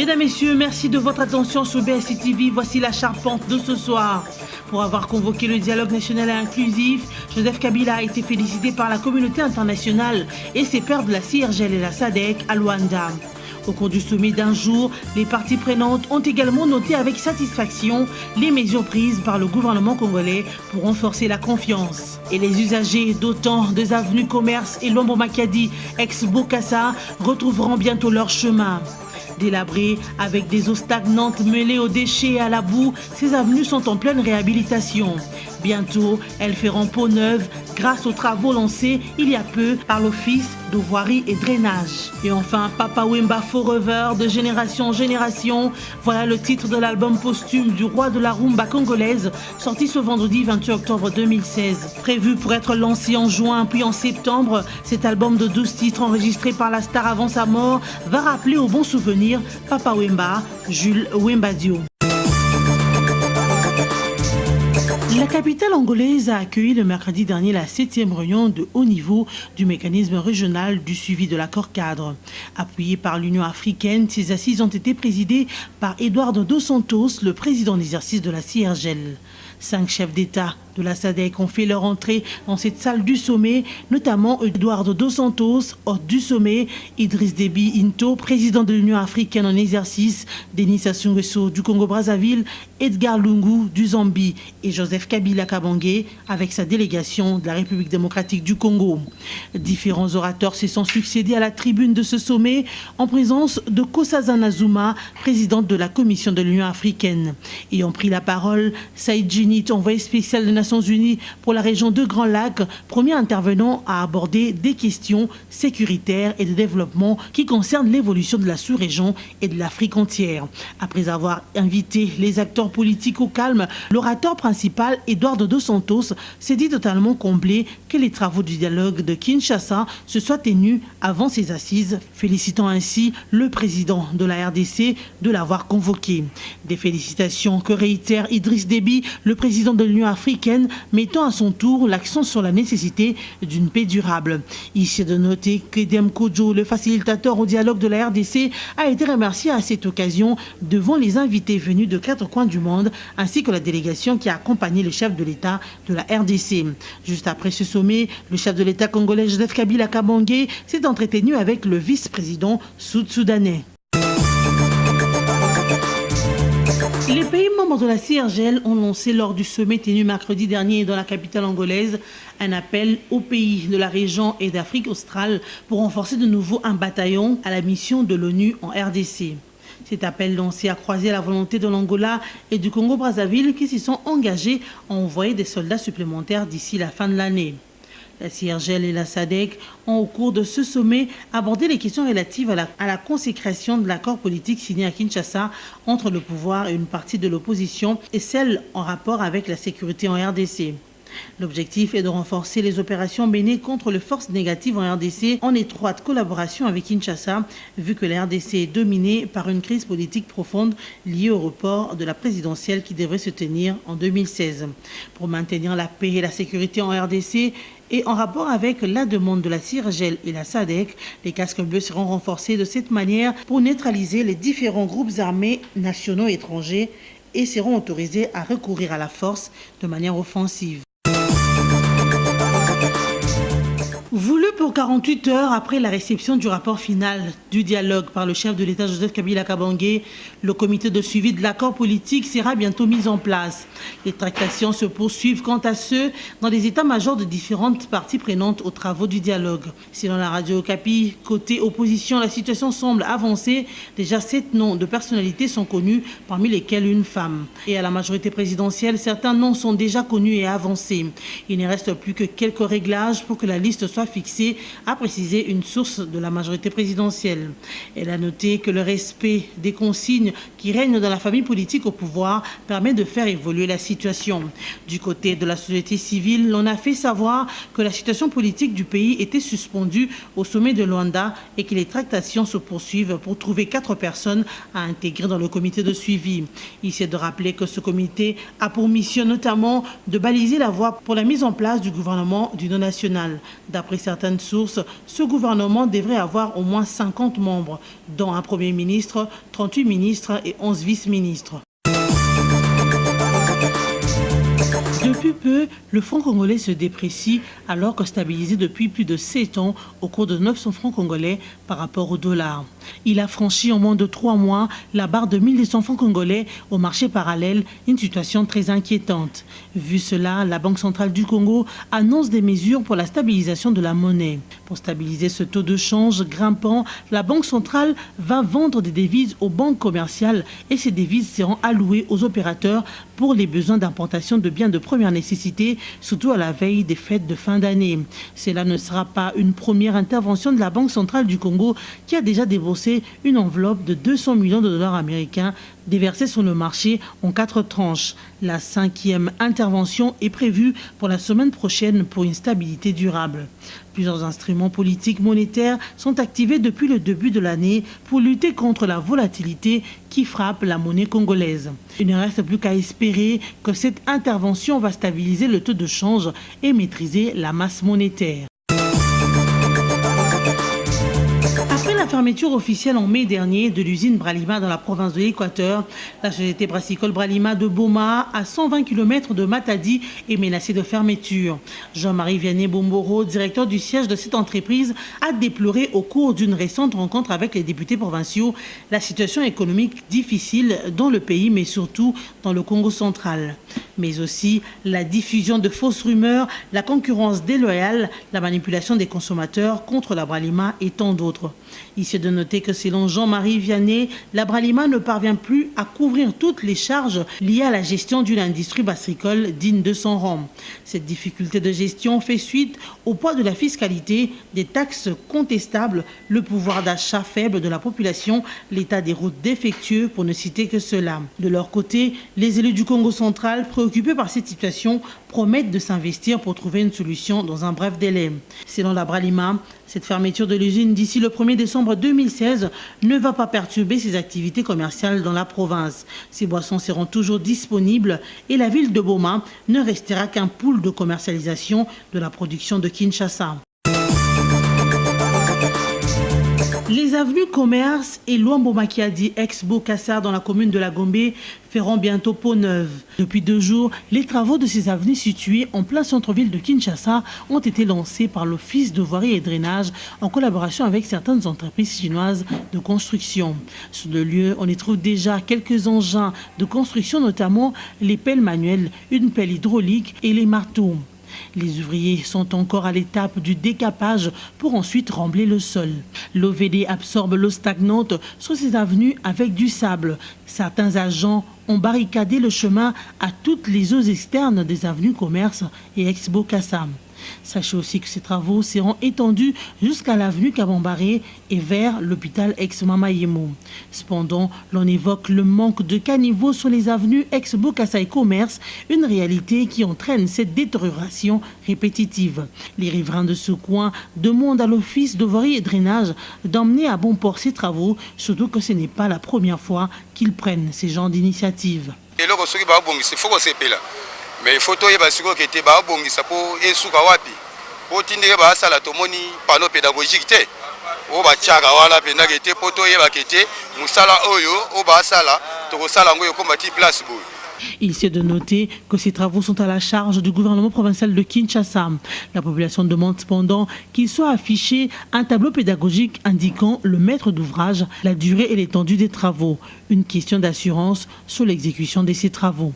Mesdames, Messieurs, merci de votre attention sur BSC TV. Voici la charpente de ce soir. Pour avoir convoqué le dialogue national et inclusif, Joseph Kabila a été félicité par la communauté internationale et ses pairs de la CIRGL et la SADC à Luanda. Au cours du sommet d'un jour, les parties prenantes ont également noté avec satisfaction les mesures prises par le gouvernement congolais pour renforcer la confiance. Et les usagers d'autant des avenues Commerce et Lombo Makadi, ex-Bokassa, retrouveront bientôt leur chemin. Délabrées avec des eaux stagnantes mêlées aux déchets et à la boue, ces avenues sont en pleine réhabilitation. Bientôt, elles feront peau neuve grâce aux travaux lancés il y a peu par l'Office de voirie et drainage. Et enfin, Papa Wemba Forever de génération en génération, voilà le titre de l'album posthume du roi de la rumba congolaise, sorti ce vendredi 28 octobre 2016. Prévu pour être lancé en juin puis en septembre, cet album de 12 titres enregistré par la star avant sa mort va rappeler au bon souvenir Papa Wemba, Jules Wemba Dio. La capitale angolaise a accueilli le mercredi dernier la 7e réunion de haut niveau du mécanisme régional du suivi de l'accord cadre. Appuyé par l'Union africaine, ces assises ont été présidées par Eduardo dos Santos, le président d'exercice de la CIRGL. 5 chefs d'État de la SADC ont fait leur entrée dans cette salle du sommet, notamment Eduardo dos Santos, hôte du sommet, Idriss Déby Itno, président de l'Union africaine en exercice, Denis Sassou Nguesso du Congo-Brazzaville, Edgar Lungu du Zambie et Joseph Kabila Kabange avec sa délégation de la République démocratique du Congo. Différents orateurs se sont succédés à la tribune de ce sommet en présence de Nkosazana Zuma, présidente de la Commission de l'Union africaine. Ayant pris la parole, Saïd Djinit, envoyé spécial des Nations Unies pour la région de Grand Lac, premier intervenant à aborder des questions sécuritaires et de développement qui concernent l'évolution de la sous-région et de l'Afrique entière. Après avoir invité les acteurs politiques au calme, l'orateur principal, Eduardo dos Santos, s'est dit totalement comblé que les travaux du dialogue de Kinshasa se soient tenus avant ces assises, félicitant ainsi le président de la RDC de l'avoir convoqué. Des félicitations que réitère Idriss Déby, le président de l'Union africaine, mettant à son tour l'accent sur la nécessité d'une paix durable. Ici de noter que Dem Kodjo, le facilitateur au dialogue de la RDC, a été remercié à cette occasion devant les invités venus de 4 coins du monde, ainsi que la délégation qui a accompagné le chef de l'État de la RDC. Juste après ce sommet, le chef de l'État congolais Joseph Kabila Kabange s'est entretenu avec le vice-président sud-soudanais. Les pays membres de la CIRGL ont lancé lors du sommet tenu mercredi dernier dans la capitale angolaise un appel aux pays de la région et d'Afrique australe pour renforcer de nouveau un bataillon à la mission de l'ONU en RDC. Cet appel lancé a croisé la volonté de l'Angola et du Congo-Brazzaville qui s'y sont engagés à envoyer des soldats supplémentaires d'ici la fin de l'année. La CIRGL et la SADC ont, au cours de ce sommet, abordé les questions relatives à la consécration de l'accord politique signé à Kinshasa entre le pouvoir et une partie de l'opposition et celle en rapport avec la sécurité en RDC. L'objectif est de renforcer les opérations menées contre les forces négatives en RDC en étroite collaboration avec Kinshasa, vu que la RDC est dominée par une crise politique profonde liée au report de la présidentielle qui devrait se tenir en 2016. Pour maintenir la paix et la sécurité en RDC, et en rapport avec la demande de la CIRGL et la SADC, les casques bleus seront renforcés de cette manière pour neutraliser les différents groupes armés nationaux et étrangers et seront autorisés à recourir à la force de manière offensive. Voulu pour 48 heures après la réception du rapport final du dialogue par le chef de l'État Joseph Kabila Kabange, le comité de suivi de l'accord politique sera bientôt mis en place. Les tractations se poursuivent quant à ceux dans les états-majors de différentes parties prenantes aux travaux du dialogue. Selon la radio Okapi, côté opposition, la situation semble avancer. Déjà 7 noms de personnalités sont connus, parmi lesquels une femme. Et à la majorité présidentielle, certains noms sont déjà connus et avancés. Il ne reste plus que quelques réglages pour que la liste soit fixée, a précisé une source de la majorité présidentielle. Elle a noté que le respect des consignes qui règnent dans la famille politique au pouvoir permet de faire évoluer la situation. Du côté de la société civile, l'on a fait savoir que la situation politique du pays était suspendue au sommet de Luanda et que les tractations se poursuivent pour trouver 4 personnes à intégrer dans le comité de suivi. Il s'est de rappeler que ce comité a pour mission notamment de baliser la voie pour la mise en place du gouvernement d'union nationale. D'après certaines sources, source, ce gouvernement devrait avoir au moins 50 membres, dont un Premier ministre, 38 ministres et 11 vice-ministres. Depuis peu, le franc congolais se déprécie alors que stabilisé depuis plus de 7 ans au cours de 900 francs congolais par rapport au dollar. Il a franchi en moins de 3 mois la barre de 1200 francs congolais au marché parallèle, une situation très inquiétante. Vu cela, la Banque centrale du Congo annonce des mesures pour la stabilisation de la monnaie. Pour stabiliser ce taux de change grimpant, la Banque centrale va vendre des devises aux banques commerciales et ces devises seront allouées aux opérateurs pour les besoins d'importation de biens de première nécessité, surtout à la veille des fêtes de fin d'année. Cela ne sera pas une première intervention de la Banque centrale du Congo qui a déjà déboursé une enveloppe de 200 millions de dollars américains déversés sur le marché en 4 tranches. La 5e intervention est prévue pour la semaine prochaine pour une stabilité durable. Plusieurs instruments politiques monétaires sont activés depuis le début de l'année pour lutter contre la volatilité qui frappe la monnaie congolaise. Il ne reste plus qu'à espérer que cette intervention va stabiliser le taux de change et maîtriser la masse monétaire. Après la fermeture officielle en mai dernier de l'usine Bralima dans la province de l'Équateur, la société brassicole Bralima de Boma, à 120 km de Matadi, est menacée de fermeture. Jean-Marie Vianney Bomboro, directeur du siège de cette entreprise, a déploré au cours d'une récente rencontre avec les députés provinciaux la situation économique difficile dans le pays, mais surtout dans le Congo central. Mais aussi la diffusion de fausses rumeurs, la concurrence déloyale, la manipulation des consommateurs contre la Bralima et tant d'autres. Ici de noter que selon Jean-Marie Vianney, la Bralima ne parvient plus à couvrir toutes les charges liées à la gestion d'une industrie brassicole digne de son rang. Cette difficulté de gestion fait suite au poids de la fiscalité, des taxes contestables, le pouvoir d'achat faible de la population, l'état des routes défectueux pour ne citer que cela. De leur côté, les élus du Congo central, préoccupés par cette situation, promettent de s'investir pour trouver une solution dans un bref délai. Selon la Bralima, cette fermeture de l'usine d'ici le 1er décembre 2016 ne va pas perturber ses activités commerciales dans la province. Ces boissons seront toujours disponibles et la ville de Boma ne restera qu'un pool de commercialisation de la production de Kinshasa. Les avenues Commerce et Luambo Makiadi ex-Bokassar dans la commune de la Gombe feront bientôt peau neuve. Depuis 2 jours, les travaux de ces avenues situées en plein centre-ville de Kinshasa ont été lancés par l'Office de voirie et drainage en collaboration avec certaines entreprises chinoises de construction. Sur le lieu, on y trouve déjà quelques engins de construction, notamment les pelles manuelles, une pelle hydraulique et les marteaux. Les ouvriers sont encore à l'étape du décapage pour ensuite rembler le sol. L'OVD absorbe l'eau stagnante sur ces avenues avec du sable. Certains agents ont barricadé le chemin à toutes les eaux externes des avenues Commerce et ex-Bokassar. Sachez aussi que ces travaux seront étendus jusqu'à l'avenue Kabambaré et vers l'hôpital ex-Mamayemo. Cependant, l'on évoque le manque de caniveaux sur les avenues ex-Bokassa et Commerce, une réalité qui entraîne cette détérioration répétitive. Les riverains de ce coin demandent à l'Office de voirie et drainage d'emmener à bon port ces travaux, surtout que ce n'est pas la première fois qu'ils prennent ces genres d'initiatives. Mais il faut que tu aies ba bongisa po esuka wapi po tindeke ba sala tomoni panneau pédagogique te o ba tiaka wala pena kete po to yeba kete musala oyo o ba sala to ko sala ngoyo ko mati place boy. Il est de noter que ces travaux sont à la charge du gouvernement provincial de Kinshasa. La population demande cependant qu'il soit affiché un tableau pédagogique indiquant le maître d'ouvrage, la durée et l'étendue des travaux. Une question d'assurance sur l'exécution de ces travaux.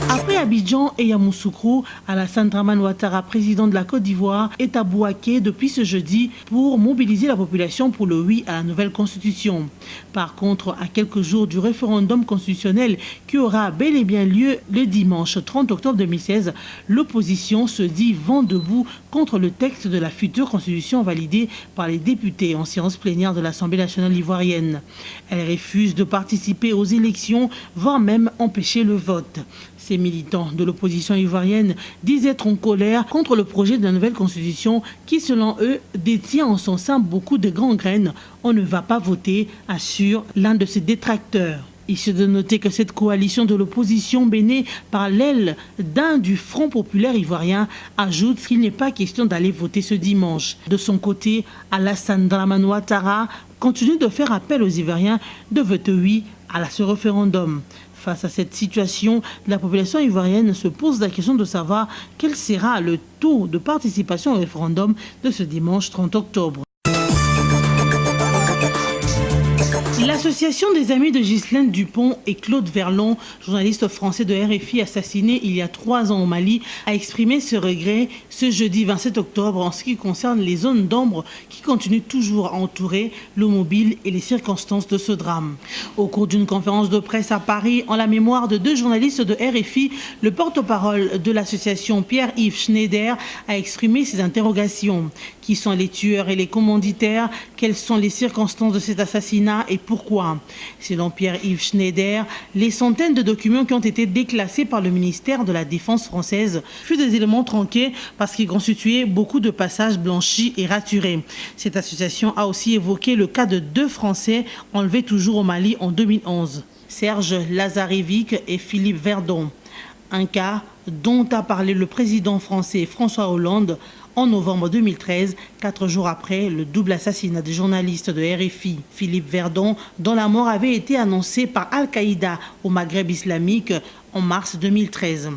Après Abidjan et Yamoussoukro, Alassane Dramane Ouattara, président de la Côte d'Ivoire, est à Bouaké depuis ce jeudi pour mobiliser la population pour le oui à la nouvelle constitution. Par contre, à quelques jours du référendum constitutionnel qui aura bel et bien lieu le dimanche 30 octobre 2016, l'opposition se dit vent debout contre le texte de la future constitution validée par les députés en séance plénière de l'Assemblée nationale ivoirienne. Elle refuse de participer aux élections, voire même empêcher le vote. Ces militants de l'opposition ivoirienne disent être en colère contre le projet de la nouvelle constitution qui, selon eux, détient en son sein beaucoup de grandes graines. On ne va pas voter, assure l'un de ses détracteurs. Il se de noter que cette coalition de l'opposition menée par l'aile d'un du Front populaire ivoirien ajoute qu'il n'est pas question d'aller voter ce dimanche. De son côté, Alassane Dramane Ouattara continue de faire appel aux Ivoiriens de voter oui à ce référendum. Face à cette situation, la population ivoirienne se pose la question de savoir quel sera le taux de participation au référendum de ce dimanche 30 octobre. L'association des amis de Ghislaine Dupont et Claude Verlon, journalistes français de RFI assassinés il y a 3 ans au Mali, a exprimé ce regret ce jeudi 27 octobre en ce qui concerne les zones d'ombre qui continuent toujours à entourer le mobile et les circonstances de ce drame. Au cours d'une conférence de presse à Paris, en la mémoire de 2 journalistes de RFI, le porte-parole de l'association Pierre-Yves Schneider a exprimé ses interrogations. Qui sont les tueurs et les commanditaires? Quelles sont les circonstances de cet assassinat et pourquoi? Selon Pierre-Yves Schneider, les centaines de documents qui ont été déclassés par le ministère de la Défense française furent des éléments tronqués parce qu'ils constituaient beaucoup de passages blanchis et raturés. Cette association a aussi évoqué le cas de 2 Français enlevés toujours au Mali en 2011, Serge Lazarevic et Philippe Verdon. Un cas dont a parlé le président français François Hollande en novembre 2013, 4 jours après le double assassinat des journalistes de RFI. Philippe Verdon, dont la mort avait été annoncée par Al-Qaïda au Maghreb islamique en mars 2013.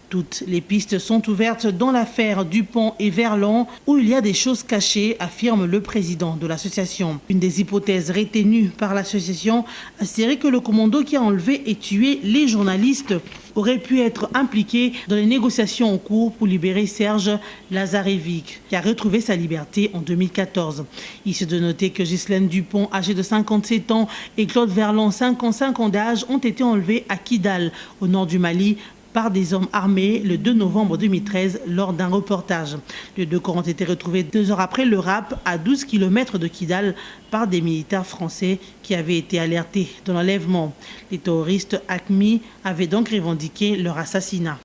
Toutes les pistes sont ouvertes dans l'affaire Dupont et Verlon, où il y a des choses cachées, affirme le président de l'association. Une des hypothèses retenues par l'association assérait que le commando qui a enlevé et tué les journalistes aurait pu être impliqué dans les négociations en cours pour libérer Serge Lazarevic, qui a retrouvé sa liberté en 2014. Il se de noter que Ghislaine Dupont, âgée de 57 ans, et Claude Verlon, 55 ans d'âge, ont été enlevés à Kidal, au nord du Mali, par des hommes armés le 2 novembre 2013 lors d'un reportage. Les 2 corps ont été retrouvés 2 heures après le rap à 12 km de Kidal par des militaires français qui avaient été alertés de l'enlèvement. Les terroristes AQMI avaient donc revendiqué leur assassinat.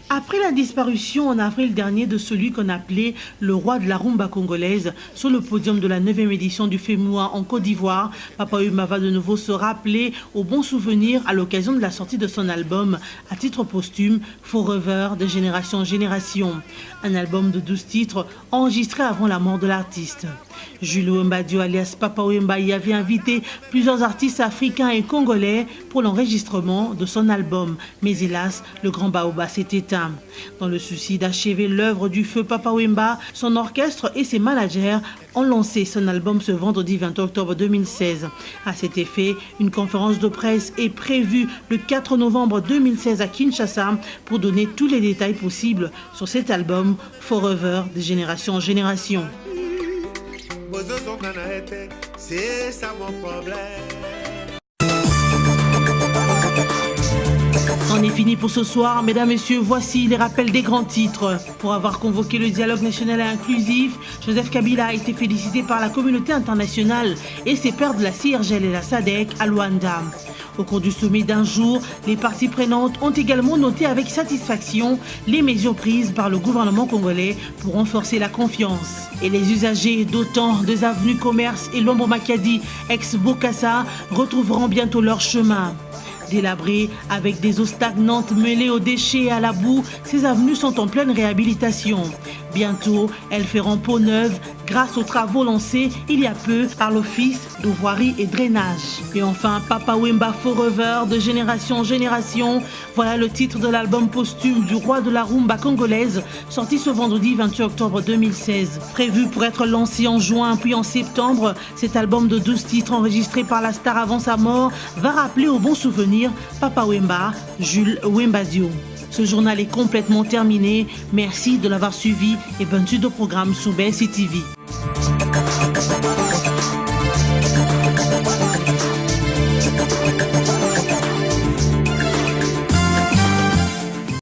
Après la disparition en avril dernier de celui qu'on appelait le roi de la rumba congolaise sur le podium de la 9e édition du FEMUA en Côte d'Ivoire, Papa Wemba va de nouveau se rappeler au bon souvenir à l'occasion de la sortie de son album à titre posthume Forever de Génération en Génération. Un album de 12 titres enregistré avant la mort de l'artiste. Jules Wembadio alias Papa Wemba y avait invité plusieurs artistes africains et congolais pour l'enregistrement de son album. Mais hélas, le grand baobab s'est éteint. Dans le souci d'achever l'œuvre du feu Papa Wemba, son orchestre et ses managers ont lancé son album ce vendredi 20 octobre 2016. À cet effet, une conférence de presse est prévue le 4 novembre 2016 à Kinshasa pour donner tous les détails possibles sur cet album Forever de Génération en Génération. C'est ça mon problème. C'en est fini pour ce soir. Mesdames, Messieurs, voici les rappels des grands titres. Pour avoir convoqué le dialogue national et inclusif, Joseph Kabila a été félicité par la communauté internationale et ses pairs de la CIRGL et la SADC à Luanda. Au cours du sommet d'un jour, les parties prenantes ont également noté avec satisfaction les mesures prises par le gouvernement congolais pour renforcer la confiance. Et les usagers d'autant des avenues Commerce et Lombo Makadi, ex-Bokassa, retrouveront bientôt leur chemin. Délabrées avec des eaux stagnantes mêlées aux déchets et à la boue, ces avenues sont en pleine réhabilitation. Bientôt, elles feront peau neuve grâce aux travaux lancés il y a peu par l'Office de voirie et drainage. Et enfin, Papa Wemba Forever de Génération en Génération. Voilà le titre de l'album posthume du roi de la rumba congolaise, sorti ce vendredi 28 octobre 2016. Prévu pour être lancé en juin puis en septembre, cet album de 12 titres enregistré par la star avant sa mort va rappeler au bon souvenir Papa Wemba, Jules Wembadio. Ce journal est complètement terminé. Merci de l'avoir suivi et bonne suite au programme sur BSI TV.